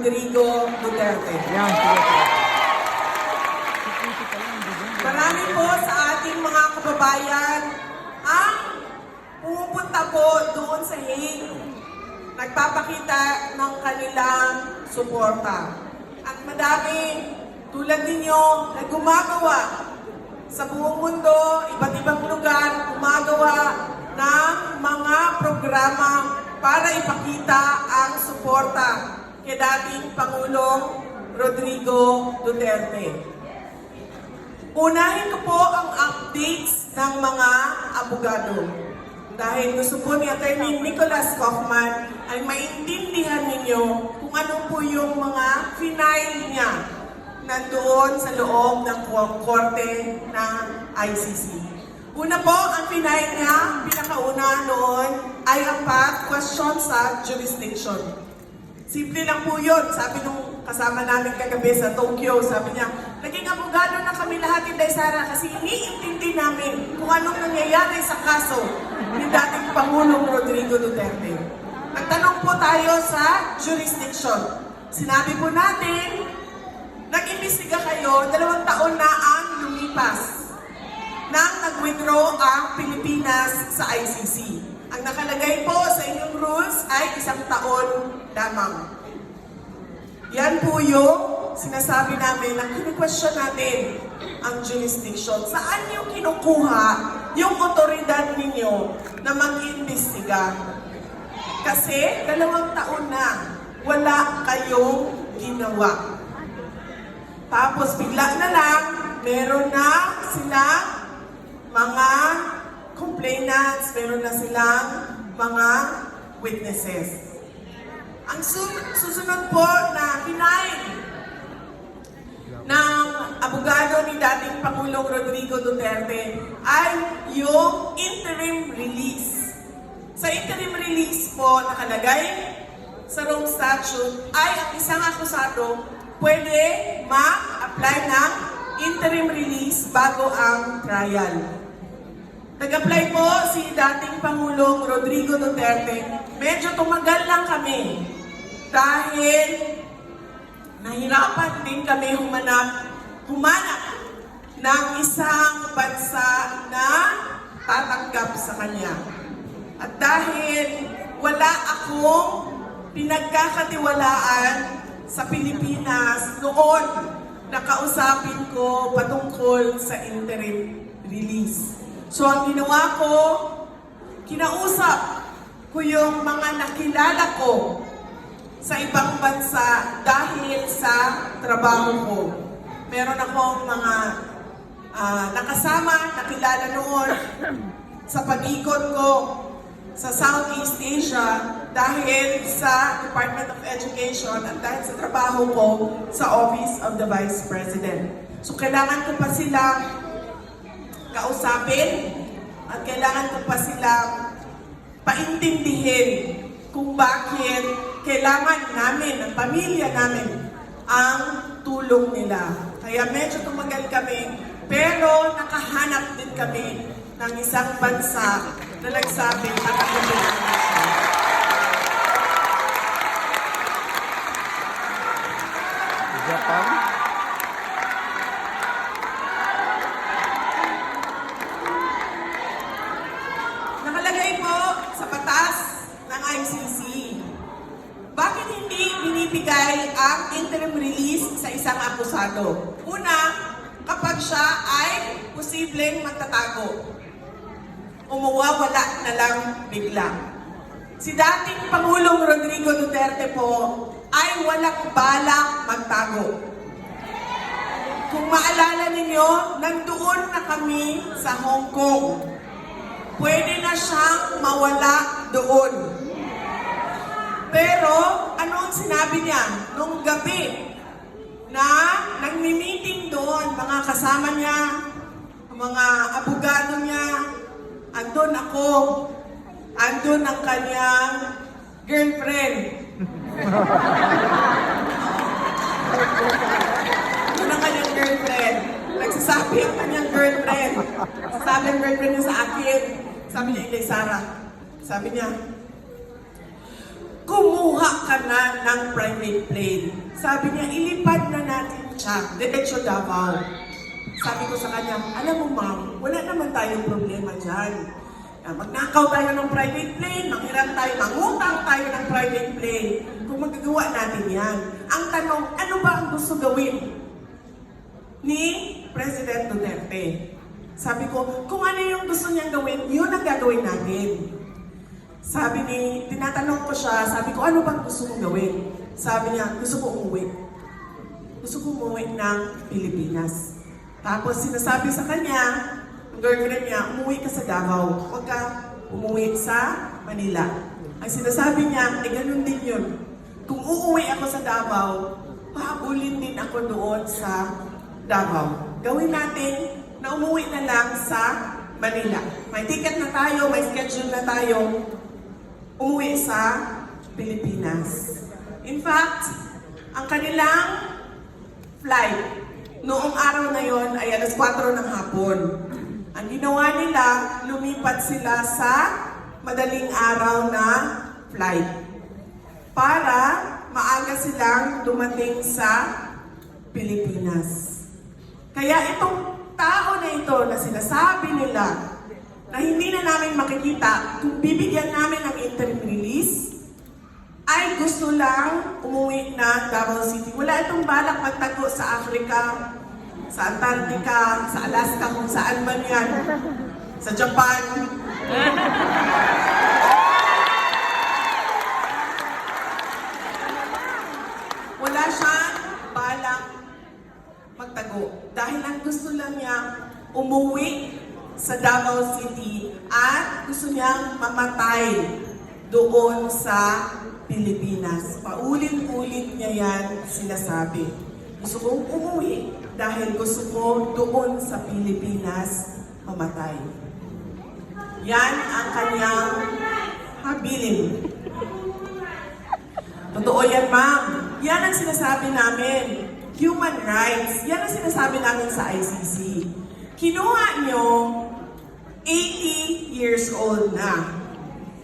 Rodrigo Duterte. Marami po sa ating mga kababayan ang pumupunta po doon sa Hague. Nagpapakita ng kanilang suporta. At madami tulad ninyo na gumagawa sa buong mundo, iba't ibang lugar, gumagawa ng mga programa para ipakita ang suporta kay dating Pangulong Rodrigo Duterte. Unahin ko po ang updates ng mga abogado. Dahil gusto po ni Atty. Nicholas Kaufman ay maintindihan ninyo kung ano po yung mga final niya nandoon sa loob ng korte ng ICC. Una po, ang final niya, pinakauna noon, ay ang question sa jurisdiction. Simple lang po yun. Sabi nung kasama namin kagabi sa Tokyo, sabi niya, naging abogado na kami lahat, Inday Sara, kasi iniintindi namin kung anong nangyayari sa kaso ni dating Pangulong Rodrigo Duterte. Nagtanong po tayo sa jurisdiction. Sinabi po natin, nag-imbestiga kayo, 2 taon na ang lumipas nang nag-withdraw ang Pilipinas sa ICC. Ang nakalagay po sa inyong rules ay 1 taon lamang. Yan po yung sinasabi namin na kini-question natin ang jurisdiction. Saan yung kinukuha yung otoridad ninyo na mag-imbestiga? Kasi 2 taon na wala kayong ginawa. Tapos bigla na lang, meron na silang mga complainants, meron na silang mga witnesses. Ang susunod po na hinain ng abogado ni dating Pangulong Rodrigo Duterte ay yung interim release. Sa interim release po nakalagay sa Rome Statute ay ang isang akusado pwede ma-apply ng interim release bago ang trial. Nag-apply po si dating Pangulong Rodrigo Duterte. Medyo tumagal lang kami dahil nahirapan din kami humanap ng isang bansa na tatanggap sa kanya. At dahil wala akong pinagkakatiwalaan sa Pilipinas noon, nakausapin ko patungkol sa interim release. So ang ginawa ko, kinausap ko yung mga nakilala ko sa ibang bansa dahil sa trabaho ko. Meron akong mga nakasama, nakilala noon sa pag-ikot ko sa Southeast Asia dahil sa Department of Education at dahil sa trabaho ko sa Office of the Vice President. So kailangan ko pa silang kausapin at kailangan ko pa silang paintindihin kung bakit kailangan namin, ang pamilya namin, ang tulong nila. Kaya medyo tumagal kami, pero nakahanap din kami ng isang bansa na nagsabing nakakabili. Japan? Nakalagay po sa batas ng ICC. Bakit hindi binibigay ang interim release sa isang akusado? Una, kapag siya ay posibleng magtatago. Umuwawala na lang bigla. Si dating Pangulong Rodrigo Duterte po ay walang balak magtago. Kung maalala ninyo, nandoon na kami sa Hong Kong. Pwede na siyang mawala doon. Pero, ano ang sinabi niya? Nung gabi na nagmi-meeting doon, mga kasama niya, mga abogado niya, andun ako, andun ang kanyang girlfriend. Andun ang kanyang girlfriend. Nagsasabi ang kanyang girlfriend. Sabi ang girlfriend niya sa akin. Sabi niya, Inday Sara. Sabi niya, kumuha ka na ng private plane. Sabi niya, ilipad na natin siya, Diretso Davao. Sabi ko sa kanya, alam mo ma'am, wala naman tayong problema dyan. Magnakaw tayo ng private plane, manghiram tayo, mangutang tayo ng private plane. Kung magagawa natin yan. Ang tanong, ano ba ang gusto gawin ni President Duterte? Sabi ko, kung ano yung gusto niyang gawin, yun ang gagawin natin. Tinatanong ko siya, sabi ko, ano bang gusto mong gawin? Sabi niya, gusto ko umuwi. Gusto ko umuwi ng Pilipinas. Tapos sinasabi sa kanya, ang girlfriend niya, umuwi ka sa Davao. Huwag ka umuwi sa Manila. Ang sinasabi niya, ganun din yun. Kung uuwi ako sa Davao, pahabulin din ako doon sa Davao. Gawin natin na umuwi na lang sa Manila. May ticket na tayo, may schedule na tayo, umuwi sa Pilipinas. In fact, ang kanilang flight noong araw na yon ay alas 4 ng hapon. Ang ginawa nila, lumipat sila sa madaling araw na flight para maaga silang dumating sa Pilipinas. Kaya itong tao na ito na sinasabi nila na hindi na namin makikita kung bibigyan namin ng interim release, ay gusto lang umuwi na Davao City. Wala itong balak magtago sa Africa, sa Antarctica, sa Alaska, kung saan man yan. Sa Japan. Wala siyang balak magtago. Dahil ang gusto lang niya umuwi sa Davao City at gusto niyang mamatay doon sa Pilipinas. Paulit-ulit niya yan sinasabi. Gusto kong umuwi dahil gusto ko doon sa Pilipinas mamatay. Yan ang kanyang habilin. Totoo yan, ma'am. Yan ang sinasabi namin. Human rights. Yan ang sinasabi namin sa ICC. Kinuha nyo 80 years old na.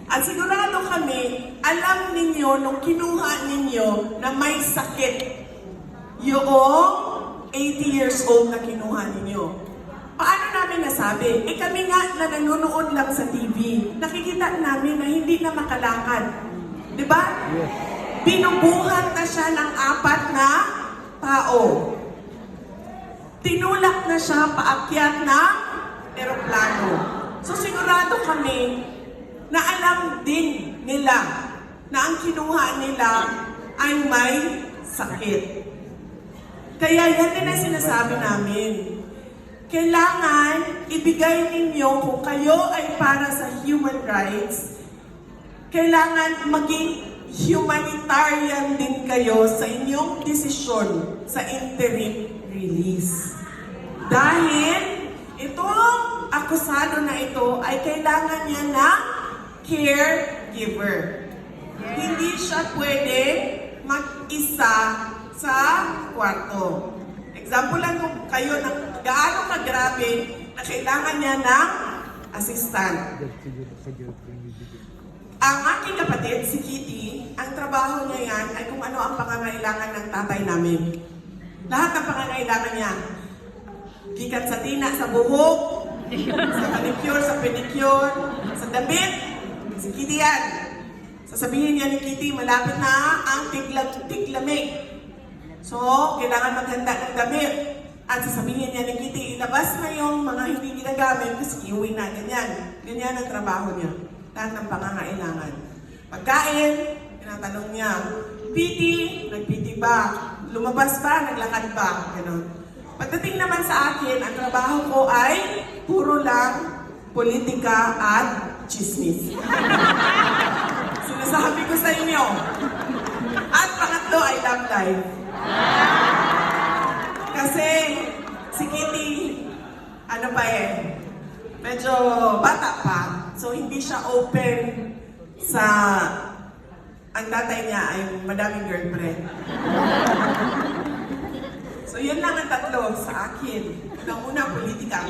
At sigurado kami, alam ninyo nung kinuha ninyo na may sakit yung 80 years old na kinuha ninyo. Paano namin nasabi? Kami nga na nanonood lang sa TV, nakikita namin na hindi na makalakad. Diba? Yes. Binubuhat na siya ng 4 na tao. Tinulak na siya paakyat ng eroplano. So sigurado kami na alam din nila na ang kinuha nila ay may sakit. Kaya yan din ang sinasabi namin. Kailangan ibigay ninyo kung kayo ay para sa human rights, kailangan maging humanitarian din kayo sa inyong desisyon sa interim release. Dahil itong akusado na ito ay kailangan niya ng caregiver. Hindi siya pwede mag-isa sa kwarto. Example lang kung kayo ng gaano kagrabe na kailangan niya ng assistant. Ang aking kapatid, si Kitty, ang trabaho niya yan ay kung ano ang pangangailangan ng tatay namin. Lahat ng pangangailangan niya. Gikat sa tina, sa buhok, sa manicure, sa pedicure, sa damit, si Kitty yan. Sasabihin niya ni Kitty, malapit na ang tiglamig. So, kailangan maghanda ng damit. At sasabihin niya ni Kitty, ilabas na yung mga hindi ginagamit, kasi iuwi na, ganyan. Ganyan ang trabaho niya. Lahat ng pangangailangan. Pagkain, tinatanong niya, PT, nag-PT ba? Lumabas ba? Naglakad ba? Ganon. Pagdating naman sa akin, ang trabaho ko ay puro lang politika at chismis. Sinasabi ko sa inyo. At pangatlo ay love life. Kasi si Kitty, ano pa medyo bata pa. So hindi siya open sa ang tatay niya ay madaming girlfriend. So yun lang ang tatlo sa akin. Unang-una, politika.